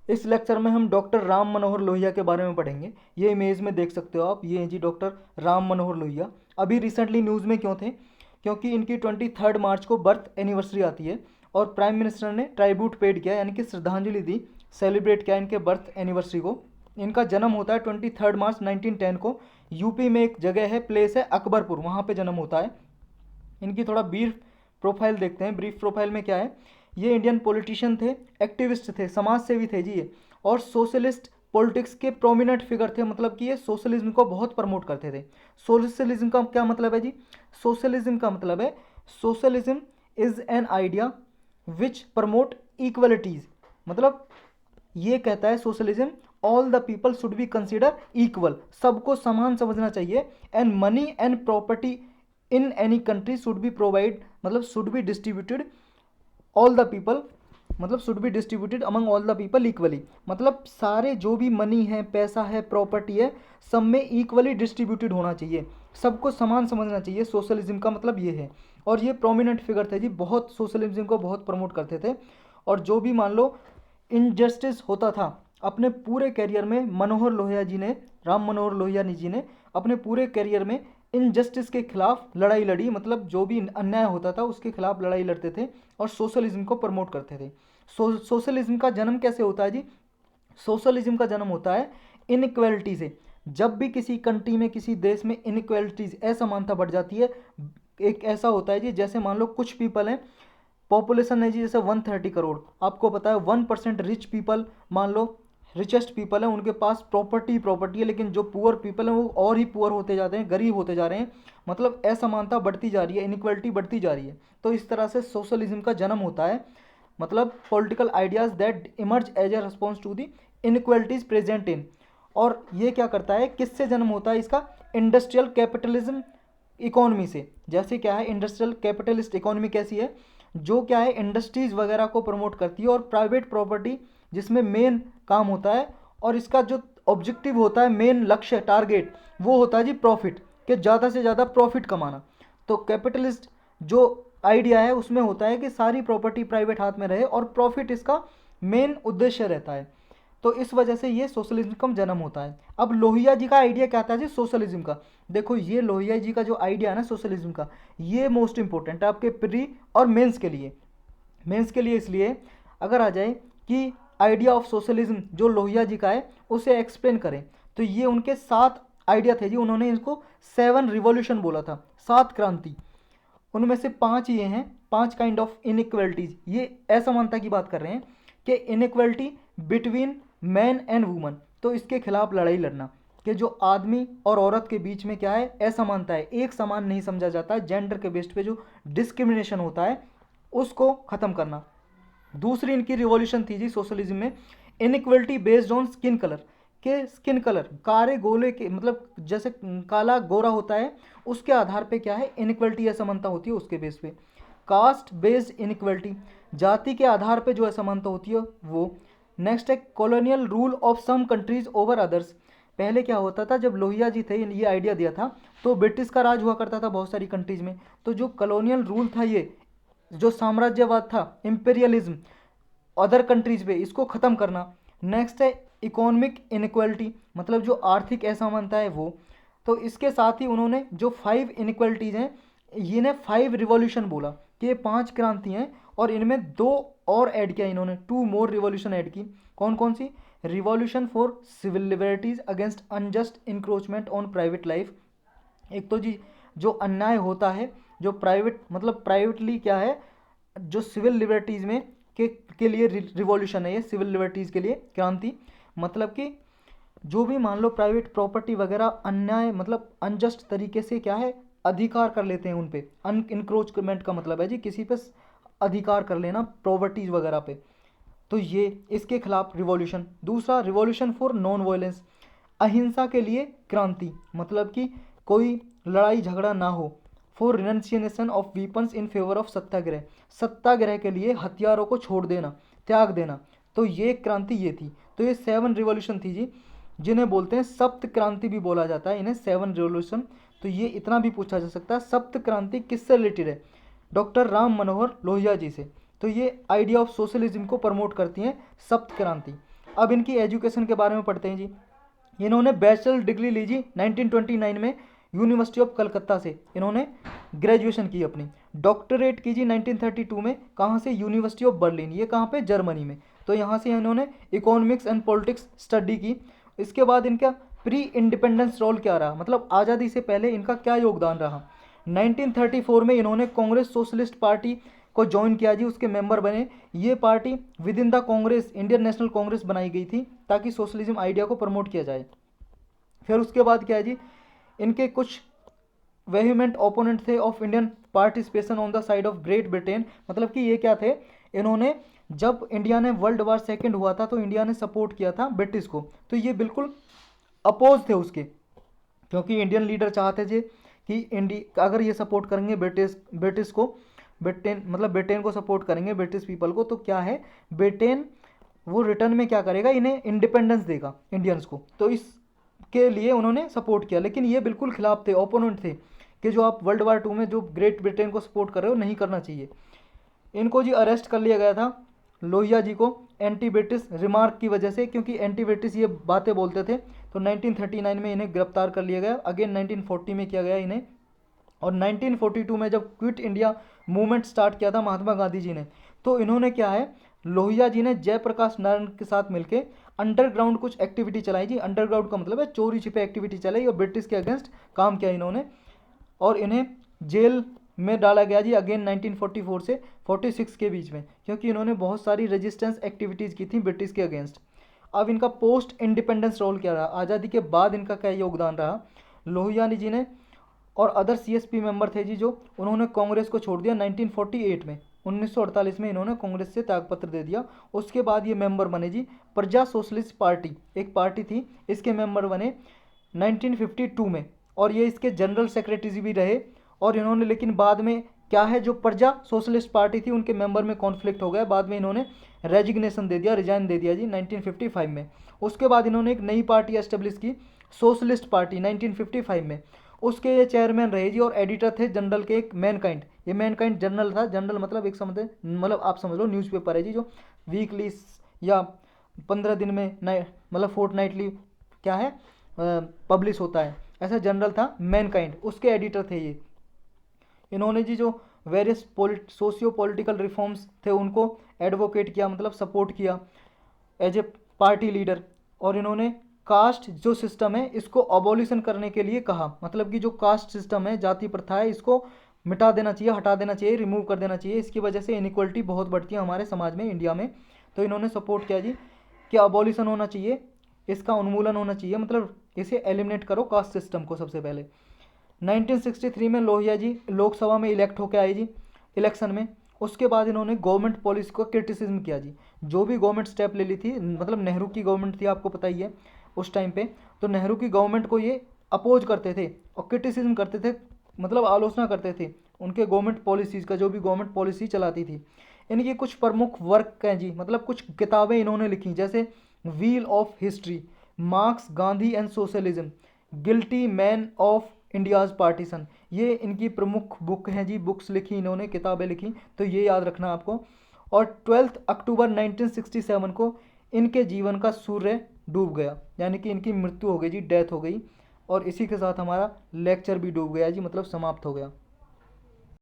इस लेक्चर में हम डॉक्टर राम मनोहर लोहिया के बारे में पढ़ेंगे। ये इमेज में देख सकते हो आप, ये हैं जी डॉक्टर राम मनोहर लोहिया। अभी रिसेंटली न्यूज़ में क्यों थे? क्योंकि इनकी 23 मार्च को बर्थ एनिवर्सरी आती है और प्राइम मिनिस्टर ने ट्राइब्यूट पेड किया, यानी कि श्रद्धांजलि दी, सेलिब्रेट किया इनके बर्थ एनिवर्सरी को। इनका जन्म होता है 23 मार्च 1910 को। यूपी में एक जगह है, प्लेस है अकबरपुर, वहाँ पे जन्म होता है। इनकी थोड़ा ब्रीफ प्रोफाइल देखते हैं। ब्रीफ प्रोफाइल में क्या है, ये इंडियन पॉलिटिशियन थे, एक्टिविस्ट थे, समाज सेवी थे जी ये, और सोशलिस्ट पॉलिटिक्स के प्रोमिनेंट फिगर थे। मतलब कि ये सोशलिज्म को बहुत प्रमोट करते थे। सोशलिज्म का क्या मतलब है जी? सोशलिज्म का मतलब है, socialism is an idea which promote equalities. मतलब ये कहता है socialism, all the people should be consider equal, सबको समान समझना चाहिए। And money and property in any country should be provide, मतलब should be distributed all the people, मतलब should be distributed among all the people equally. मतलब सारे जो भी मनी है, पैसा है, प्रॉपर्टी है, सब में इक्वली डिस्ट्रीब्यूटेड होना चाहिए, सबको समान समझना चाहिए। सोशलिज्म का मतलब ये है। और ये प्रोमिनेंट फिगर थे जी, बहुत सोशलिज्म को बहुत प्रमोट करते थे। और जो भी मान लो इनजस्टिस होता था, अपने पूरे करियर में मनोहर लोहिया जी ने, राम मनोहर लोहिया जी ने अपने पूरे करियर में इनजस्टिस के खिलाफ लड़ाई लड़ी। मतलब जो भी अन्याय होता था उसके खिलाफ लड़ाई लड़ते थे और सोशलिज्म को प्रमोट करते थे। सोशलिज्म का जन्म कैसे होता है जी? सोशलिज्म का जन्म होता है इनइक्वालिटी से। जब भी किसी कंट्री में, किसी देश में इनइक्वालिटीज, असमानता बढ़ जाती है, एक ऐसा होता है जी, जैसे मान लो कुछ पीपल हैं, पॉपुलेशन है जी जैसे 130 करोड़, आपको पता है 1% रिच पीपल, मान लो रिचेस्ट पीपल हैं, उनके पास प्रॉपर्टी है, लेकिन जो पुअर पीपल हैं वो और ही पुअर होते जाते हैं, गरीब होते जा रहे हैं। मतलब असमानता बढ़ती जा रही है, इनइक्वालिटी बढ़ती जा रही है। तो इस तरह से सोशलिज्म का जन्म होता है। मतलब political ideas that emerge as a response to the inequalities present in. और ये क्या करता है, किससे जन्म होता है इसका? इंडस्ट्रियल कैपिटलिज्म इकोनॉमी से। जैसे क्या है, इंडस्ट्रियल कैपिटलिस्ट इकोनॉमी कैसी है, जो क्या है इंडस्ट्रीज वगैरह को प्रमोट करती है, और प्राइवेट प्रॉपर्टी जिसमें मेन काम होता है, और इसका जो ऑब्जेक्टिव होता है, मेन लक्ष्य, टारगेट, वो होता है जी प्रॉफिट, कि ज़्यादा से ज़्यादा प्रॉफिट कमाना। तो कैपिटलिस्ट जो आइडिया है उसमें होता है कि सारी प्रॉपर्टी प्राइवेट हाथ में रहे और प्रॉफिट इसका मेन उद्देश्य रहता है। तो इस वजह से ये सोशलिज्म का जन्म होता है। अब लोहिया जी का आइडिया क्या था जी सोशलिज्म का? देखो ये लोहिया जी का जो आइडिया है ना सोशलिज्म का, ये मोस्ट इंपॉर्टेंट है आपके प्री और मेंस के लिए। मेंस के लिए इसलिए, अगर आ जाए कि आइडिया ऑफ सोशलिज्म जो लोहिया जी का है उसे एक्सप्लेन करें, तो ये उनके 7 आइडिया थे जी। उन्होंने इसको 7 रिवॉल्यूशन बोला था, 7 क्रांति। उनमें से 5 ये हैं, 5 काइंड ऑफ इनइक्वलिटीज। ये असमानता की बात कर रहे हैं कि inequality between man and woman, तो इसके खिलाफ लड़ाई लड़ना, कि जो आदमी और औरत के बीच में क्या है, असमानता है, एक समान नहीं समझा जाता है, जेंडर के बेस पे जो डिस्क्रिमिनेशन होता है उसको ख़त्म करना। दूसरी इनकी रिवॉल्यूशन थी जी सोशलिज्म में, inequality based on skin colour, के स्किन कलर, काले गोले के, मतलब जैसे काला गोरा होता है उसके आधार पे क्या है इनइक्वलिटी, असमानता होती है उसके बेस पे। कास्ट बेस्ड इनइक्वलिटी, जाति के आधार पे जो असमानता होती है वो। नेक्स्ट है colonial rule of some countries over others. पहले क्या होता था, जब लोहिया जी थे ये आइडिया दिया था, तो ब्रिटिश का राज हुआ करता था बहुत सारी कंट्रीज में। तो जो कॉलोनियल रूल था, ये जो साम्राज्यवाद था, इंपेरियलिज्म अदर कंट्रीज पे, इसको ख़त्म करना। नेक्स्ट है इकोनॉमिक इनक्वालिटी, मतलब जो आर्थिक असमानता है वो। तो इसके साथ ही उन्होंने जो 5 इनक्वालिटीज़ हैं, इन्हें 5 रिवॉल्यूशन बोला, कि ये 5 क्रांति हैं, और इनमें 2 और ऐड किया इन्होंने, 2 मोर रिवॉल्यूशन ऐड की। कौन कौन सी? Revolution for civil liberties against unjust encroachment on private life. एक तो जी जो अन्याय होता है, जो प्राइवेट, मतलब प्राइवेटली क्या है, जो सिविल लिबर्टीज़ में के लिए रिवॉल्यूशन है ये, सिविल लिबर्टीज़ के लिए क्रांति। मतलब कि जो भी मान लो प्राइवेट प्रॉपर्टी वगैरह अन्याय, मतलब अनजस्ट तरीके से क्या है अधिकार कर लेते हैं उन पे। अनइंक्रोचमेंट का मतलब है जी किसी पे अधिकार कर लेना प्रॉपर्टीज़ वगैरह पे, तो ये इसके खिलाफ रिवॉल्यूशन। दूसरा रिवॉल्यूशन फॉर नॉन वायलेंस, अहिंसा के लिए क्रांति, मतलब कि कोई लड़ाई झगड़ा ना हो। For renunciation of weapons in favour of satyagraha, satyagraha के लिए हथियारों को छोड़ देना, त्याग देना। तो ये क्रांति ये थी। तो ये 7 रिवॉल्यूशन थी जी, जिन्हें बोलते हैं सप्त क्रांति भी बोला जाता है इन्हें, 7 रिवॉल्यूशन। तो ये इतना भी पूछा जा सकता है, सप्त क्रांति किससे रिलेटेड है? डॉक्टर राम मनोहर लोहिया जी से। तो ये आइडिया ऑफ सोशलिज्म को प्रमोट करती हैं सप्त क्रांति। अब इनकी एजुकेशन के बारे में पढ़ते हैं जी। इन्होंने बैचलर डिग्री ली जी 1929 में यूनिवर्सिटी ऑफ कलकत्ता से इन्होंने ग्रेजुएशन की अपनी। डॉक्टरेट की जी 1932 में, कहाँ से? यूनिवर्सिटी ऑफ बर्लिन, ये कहाँ पे? जर्मनी में। तो यहाँ से इन्होंने इकोनॉमिक्स एंड पॉलिटिक्स स्टडी की। इसके बाद इनका प्री इंडिपेंडेंस रोल क्या रहा, मतलब आज़ादी से पहले इनका क्या योगदान रहा? 1934 में इन्होंने कांग्रेस सोशलिस्ट पार्टी को ज्वाइन किया जी, उसके मेंबर बने। ये party with in the Congress Indian national Congress बनाई गई थी ताकि सोशलिज्म आइडिया को प्रमोट किया जाए। फिर उसके बाद क्या है जी, इनके कुछ वेह्यूमेंट ओपोनेंट थे of Indian participation on the side of great Britain, मतलब कि ये क्या थे, इन्होंने जब इंडिया ने वर्ल्ड वार सेकेंड हुआ था तो इंडिया ने सपोर्ट किया था ब्रिटिश को, तो ये बिल्कुल अपोज थे उसके, क्योंकि इंडियन लीडर चाहते थे कि इंडिया अगर ये सपोर्ट करेंगे ब्रिटिश को, ब्रिटेन को सपोर्ट करेंगे ब्रिटिश पीपल को, तो क्या है, ब्रिटेन वो रिटर्न में क्या करेगा, इन्हें इंडिपेंडेंस देगा इंडियंस को, तो इसके लिए उन्होंने सपोर्ट किया। लेकिन ये बिल्कुल खिलाफ थे, ओपोनेंट थे कि जो आप वर्ल्ड वार 2 में जो ग्रेट ब्रिटेन को सपोर्ट कर रहे हो, नहीं करना चाहिए। इनको जी अरेस्ट कर लिया गया था, लोहिया जी को, एंटी ब्रिटिश रिमार्क की वजह से, क्योंकि एंटी ब्रिटिश ये बातें बोलते थे। तो 1939 में इन्हें गिरफ्तार कर लिया गया, अगेन 1940 में किया गया इन्हें, और 1942 में जब क्विट इंडिया मूवमेंट स्टार्ट किया था महात्मा गांधी जी ने, तो इन्होंने क्या है, लोहिया जी ने जयप्रकाश नारायण के साथ मिलकर अंडरग्राउंड कुछ एक्टिविटी चलाई जी। अंडरग्राउंड का मतलब है चोरी छिपे एक्टिविटी चलाई और ब्रिटिश के अगेंस्ट काम किया इन्होंने, और इन्हें जेल में डाला गया जी अगेन 1944 से 46 के बीच में, क्योंकि इन्होंने बहुत सारी रेजिस्टेंस एक्टिविटीज़ की थी ब्रिटिश के अगेंस्ट। अब इनका पोस्ट इंडिपेंडेंस रोल क्या रहा, आज़ादी के बाद इनका क्या योगदान रहा? लोहिया जी ने और अदर सीएसपी मेंबर थे जी जो, उन्होंने कांग्रेस को छोड़ दिया 1948 में, 1948 में इन्होंने कांग्रेस से त्यागपत्र दे दिया। उसके बाद ये मेंबर बने जी प्रजा सोशलिस्ट पार्टी, एक पार्टी थी, इसके मेंबर बने 1952 में, और ये इसके जनरल सेक्रेटरी भी रहे। और इन्होंने, लेकिन बाद में क्या है, जो प्रजा सोशलिस्ट पार्टी थी उनके मेंबर में कॉन्फ्लिक्ट हो गया, बाद में इन्होंने रेजिग्नेशन दे दिया, रिजाइन दे दिया जी 1955 में। उसके बाद इन्होंने एक नई पार्टी एस्टेब्लिश की, सोशलिस्ट पार्टी, 1955 में। उसके ये चेयरमैन रहे जी, और एडिटर थे जनरल के एक मैनकाइंड, ये मैनकाइंड जर्नल था। जनरल मतलब एक समझे, मतलब आप समझ लो न्यूज़पेपर है जी, जो वीकली या 15 दिन में मतलब फोर्टनाइटली क्या है पब्लिश होता है, ऐसा जर्नल था मैनकाइंड, उसके एडिटर थे ये। इन्होंने जी जो वेरियस सोशियो पॉलिटिकल रिफॉर्म्स थे उनको एडवोकेट किया, मतलब सपोर्ट किया एज ए पार्टी लीडर। और इन्होंने कास्ट जो सिस्टम है इसको अबॉलिशन करने के लिए कहा, मतलब कि जो कास्ट सिस्टम है, जाति प्रथा है, इसको मिटा देना चाहिए, हटा देना चाहिए, रिमूव कर देना चाहिए, इसकी वजह से इनइक्वलिटी बहुत बढ़ती है हमारे समाज में, इंडिया में। तो इन्होंने सपोर्ट किया जी कि अबॉलिशन होना चाहिए, इसका उन्मूलन होना चाहिए, मतलब इसे एलिमिनेट करो कास्ट सिस्टम को सबसे पहले। 1963 में लोहिया जी लोकसभा में इलेक्ट होकर आए जी इलेक्शन में। उसके बाद इन्होंने गवर्नमेंट पॉलिसी को क्रिटिसिज्म किया जी, जो भी गवर्नमेंट स्टेप ले ली थी, मतलब नेहरू की गवर्नमेंट थी, आपको पता ही है उस टाइम पे, तो नेहरू की गवर्नमेंट को ये अपोज करते थे और क्रिटिसिज्म करते थे, मतलब आलोचना करते थे उनके गवर्नमेंट पॉलिसीज़ का, जो भी गवर्नमेंट पॉलिसी चलाती थी। इनकी कुछ प्रमुख वर्क हैं जी, मतलब कुछ किताबें इन्होंने लिखी, जैसे wheel of history, marks, Gandhi and socialism, guilty man of India's partition, ये इनकी प्रमुख बुक हैं जी, बुक्स लिखी इन्होंने, किताबें लिखी, तो ये याद रखना आपको। और 12 अक्टूबर 1967 को इनके जीवन का सूर्य डूब गया, यानी कि इनकी मृत्यु हो गई जी, डेथ हो गई। और इसी के साथ हमारा लेक्चर भी डूब गया जी, मतलब समाप्त हो गया।